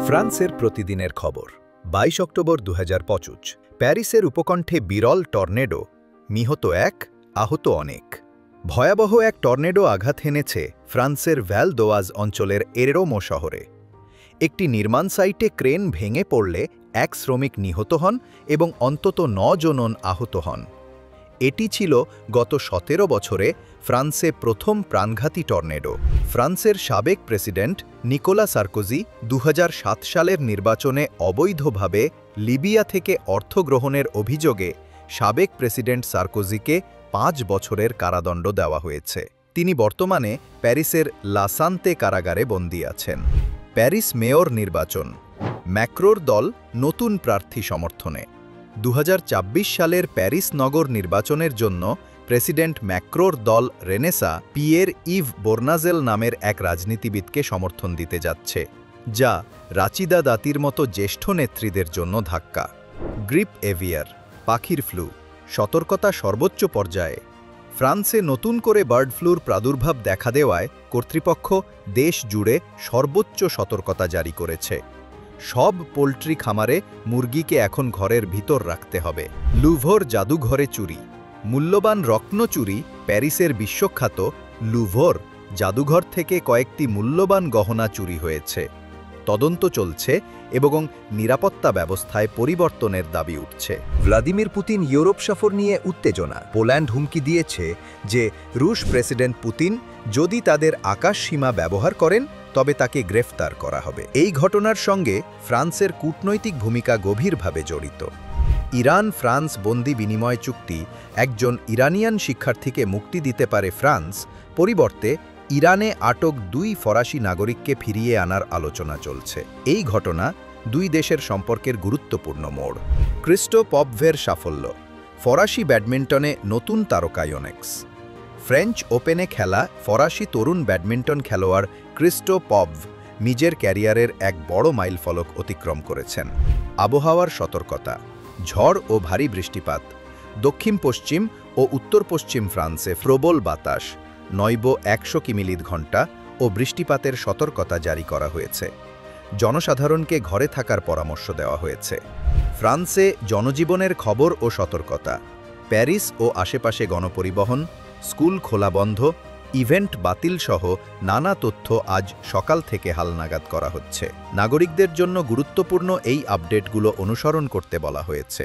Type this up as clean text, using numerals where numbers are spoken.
ফ্রান্সের প্রতিদিনের খবর ২২ অক্টোবর ২০২৫ প্যারিসের উপকণ্ঠে বিরল টর্নেডো, নিহত এক, আহত অনেক। ভয়াবহ এক টর্নেডো আঘাত হেনেছে ফ্রান্সের ভ্যাল দোয়াজ অঞ্চলের এরেরোমো শহরে। একটি নির্মাণ সাইটে ক্রেন ভেঙে পড়লে এক শ্রমিক নিহত হন এবং অন্তত ৯ জন আহত হন। এটি ছিল গত ১৭ বছরে ফ্রান্সে প্রথম প্রাণঘাতী টর্নেডো। ফ্রান্সের সাবেক প্রেসিডেন্ট নিকোলা সার্কোজি ২০০৭ সালের নির্বাচনে অবৈধভাবে লিবিয়া থেকে অর্থ গ্রহণের অভিযোগে সাবেক প্রেসিডেন্ট সার্কোজিকে ৫ বছরের কারাদণ্ড দেওয়া হয়েছে। তিনি বর্তমানে প্যারিসের লা সান্তে কারাগারে বন্দী আছেন। প্যারিস মেয়র নির্বাচন, ম্যাক্রোর দল নতুন প্রার্থী সমর্থনে। ২০২৪ সালের প্যারিস নগর নির্বাচনের জন্য প্রেসিডেন্ট ম্যাক্রোর দল রেনেসা পিয়ের ইভ বোর্নাজেল নামের এক রাজনীতিবিদকে সমর্থন দিতে যাচ্ছে, যা রাচিদা দাতির মতো জ্যেষ্ঠ নেত্রীদের জন্য ধাক্কা। গ্রিপ এভিয়ার, পাখির ফ্লু, সতর্কতা সর্বোচ্চ পর্যায়ে। ফ্রান্সে নতুন করে বার্ড ফ্লুর প্রাদুর্ভাব দেখা দেওয়ায় কর্তৃপক্ষ দেশ জুড়ে সর্বোচ্চ সতর্কতা জারি করেছে। সব পোল্ট্রি খামারে মুরগিকে এখন ঘরের ভিতর রাখতে হবে। লুভর জাদুঘরে চুরি, মূল্যবান রত্ন চুরি। প্যারিসের বিশ্বখ্যাত লুভর জাদুঘর থেকে কয়েকটি মূল্যবান গহনা চুরি হয়েছে। তদন্ত চলছে এবং নিরাপত্তা ব্যবস্থায় পরিবর্তনের দাবি উঠছে। ভ্লাদিমির পুতিন ইউরোপ সফর নিয়ে উত্তেজনা। পোল্যান্ড হুমকি দিয়েছে যে রুশ প্রেসিডেন্ট পুতিন যদি তাদের আকাশ সীমা ব্যবহার করেন তবে তাকে গ্রেফতার করা হবে। এই ঘটনার সঙ্গে ফ্রান্সের কূটনৈতিক ভূমিকা গভীরভাবে জড়িত। ইরান ফ্রান্স বন্দি বিনিময় চুক্তি একজন ইরানিয়ান শিক্ষার্থীকে মুক্তি দিতে পারে ফ্রান্স, পরিবর্তে ইরানে আটক ২ ফরাসি নাগরিককে ফিরিয়ে আনার আলোচনা চলছে। এই ঘটনা দুই দেশের সম্পর্কের গুরুত্বপূর্ণ মোড়। ক্রিস্টো পভভের সাফল্য, ফরাসি ব্যাডমিন্টনে নতুন তারকা ইয়োনেক্স। ফ্রেঞ্চ ওপেনে খেলা ফরাসি তরুণ ব্যাডমিন্টন খেলোয়াড় ক্রিস্টো পভভ নিজের ক্যারিয়ারের এক বড় মাইলফলক অতিক্রম করেছেন। আবহাওয়ার সতর্কতা, ঝড় ও ভারী বৃষ্টিপাত। দক্ষিণ পশ্চিম ও উত্তর পশ্চিম ফ্রান্সে প্রবল বাতাস, নৈব ১০০ কিমি/ঘণ্টা ও বৃষ্টিপাতের সতর্কতা জারি করা হয়েছে। জনসাধারণকে ঘরে থাকার পরামর্শ দেওয়া হয়েছে। ফ্রান্সে জনজীবনের খবর ও সতর্কতা। প্যারিস ও আশেপাশে গণপরিবহন, স্কুল খোলা বন্ধ, ইভেন্ট বাতিল সহ নানা তথ্য আজ সকাল থেকে হালনাগাদ করা হচ্ছে। নাগরিকদের জন্য গুরুত্বপূর্ণ এই আপডেটগুলো অনুসরণ করতে বলা হয়েছে।